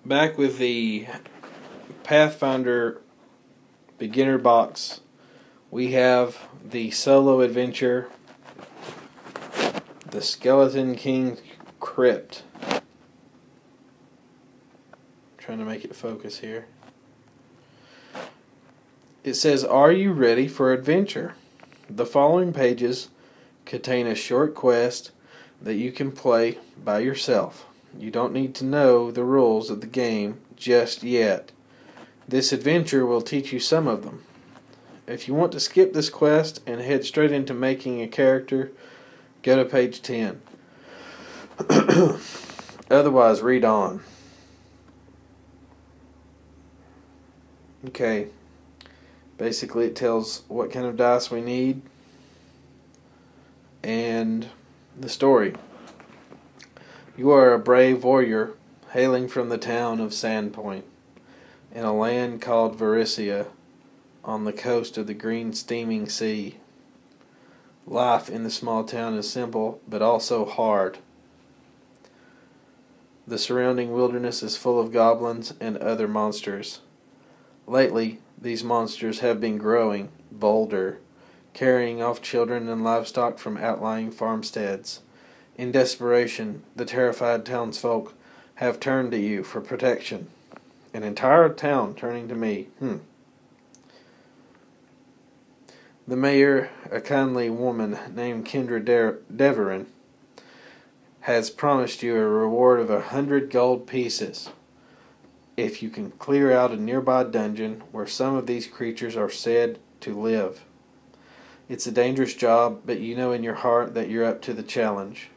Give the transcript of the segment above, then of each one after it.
Back with the Pathfinder beginner box, we have the solo adventure, The Skeleton King Crypt. Trying to make it focus here. It says, "Are you ready for adventure? The following pages contain a short quest that you can play by yourself. You don't need to know the rules of the game just yet. This adventure will teach you some of them. If you want to skip this quest and head straight into making a character, go to page 10. Otherwise, read on." Okay. Basically, it tells what kind of dice we need and the story. You are a brave warrior hailing from the town of Sandpoint in a land called Varicia on the coast of the green steaming sea. Life in the small town is simple but also hard. The surrounding wilderness is full of goblins and other monsters. Lately, these monsters have been growing bolder, carrying off children and livestock from outlying farmsteads. In desperation, the terrified townsfolk have turned to you for protection. An entire town turning to me. The mayor, a kindly woman named Kendra Deverin, has promised you a reward of 100 gold pieces if you can clear out a nearby dungeon where some of these creatures are said to live. It's a dangerous job, but you know in your heart that you're up to the challenge.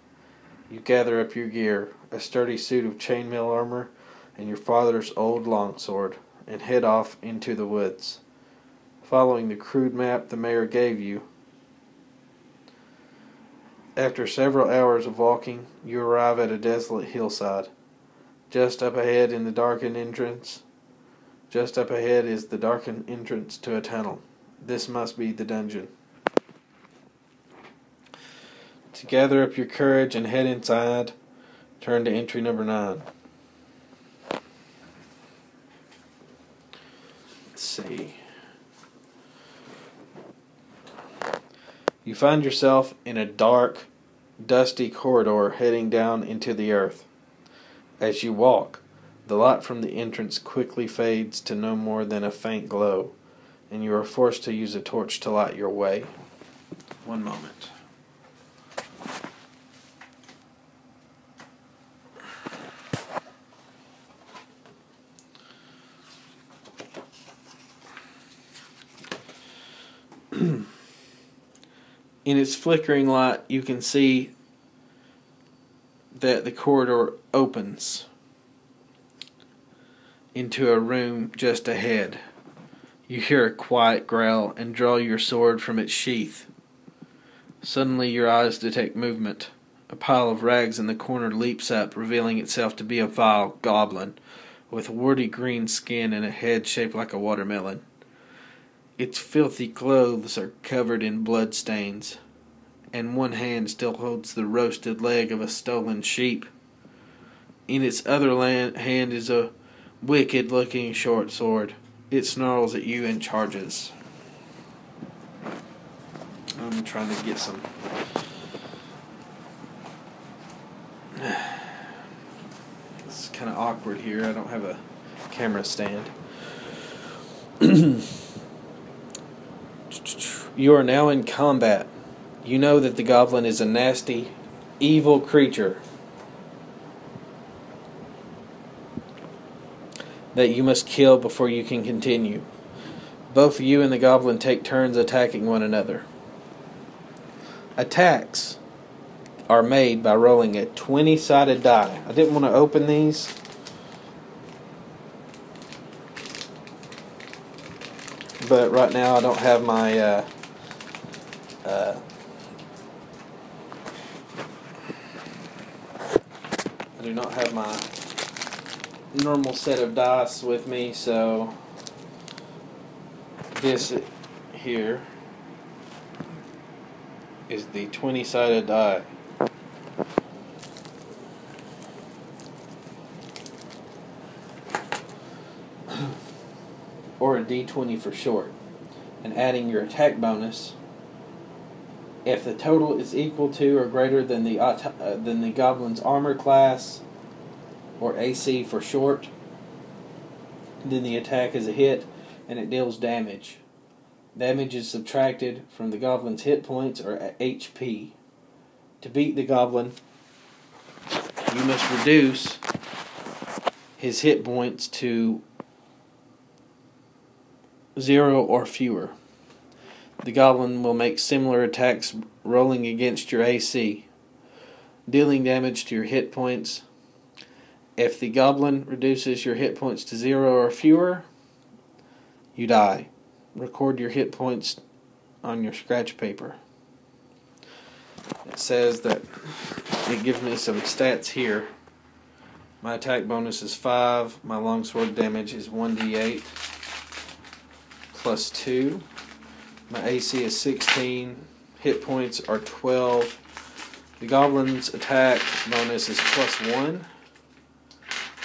You gather up your gear, a sturdy suit of chainmail armor, and your father's old longsword, and head off into the woods. Following the crude map the mayor gave you, after several hours of walking, you arrive at a desolate hillside. Just up ahead is the darkened entrance to a tunnel. This must be the dungeon. To gather up your courage and head inside, turn to entry number 9. Let's see. You find yourself in a dark, dusty corridor heading down into the earth. As you walk, the light from the entrance quickly fades to no more than a faint glow, and you are forced to use a torch to light your way. One moment. In its flickering light, you can see that the corridor opens into a room just ahead. You hear a quiet growl and draw your sword from its sheath. Suddenly your eyes detect movement. A pile of rags in the corner leaps up, revealing itself to be a vile goblin with warty green skin and a head shaped like a watermelon. Its filthy clothes are covered in blood stains, and one hand still holds the roasted leg of a stolen sheep. In its other hand is a wicked-looking short sword. It snarls at you and charges. I'm trying to get some... It's kind of awkward here. I don't have a camera stand. You are now in combat. You know that the goblin is a nasty, evil creature that you must kill before you can continue. Both you and the goblin take turns attacking one another. Attacks are made by rolling a 20-sided die. I didn't want to open these, but right now I don't have my I do not have my normal set of dice with me, so this here is the 20-sided die. or a d20 for short, and adding your attack bonus. If the total is equal to or greater than the goblin's armor class, or AC for short, then the attack is a hit and it deals damage. Damage is subtracted from the goblin's hit points, or HP. To beat the goblin, you must reduce his hit points to 0 or fewer. The goblin will make similar attacks rolling against your AC, dealing damage to your hit points. If the goblin reduces your hit points to 0 or fewer, you die. Record your hit points on your scratch paper. It says that it gives me some stats here. My attack bonus is 5. My longsword damage is 1d8 plus 2. My AC is 16. Hit points are 12. The goblin's attack bonus is plus 1.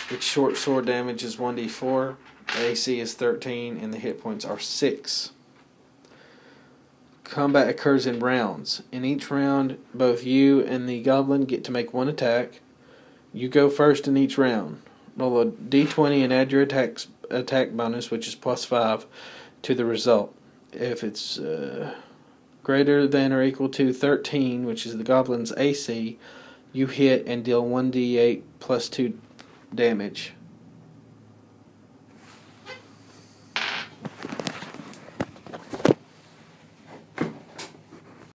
Its short sword damage is 1d4. The AC is 13, and the hit points are 6. Combat occurs in rounds. In each round, both you and the goblin get to make one attack. You go first in each round. Roll a d20 and add your attack bonus, which is plus 5, to the result. If it's greater than or equal to 13, which is the goblin's AC, you hit and deal 1d8 plus 2 damage.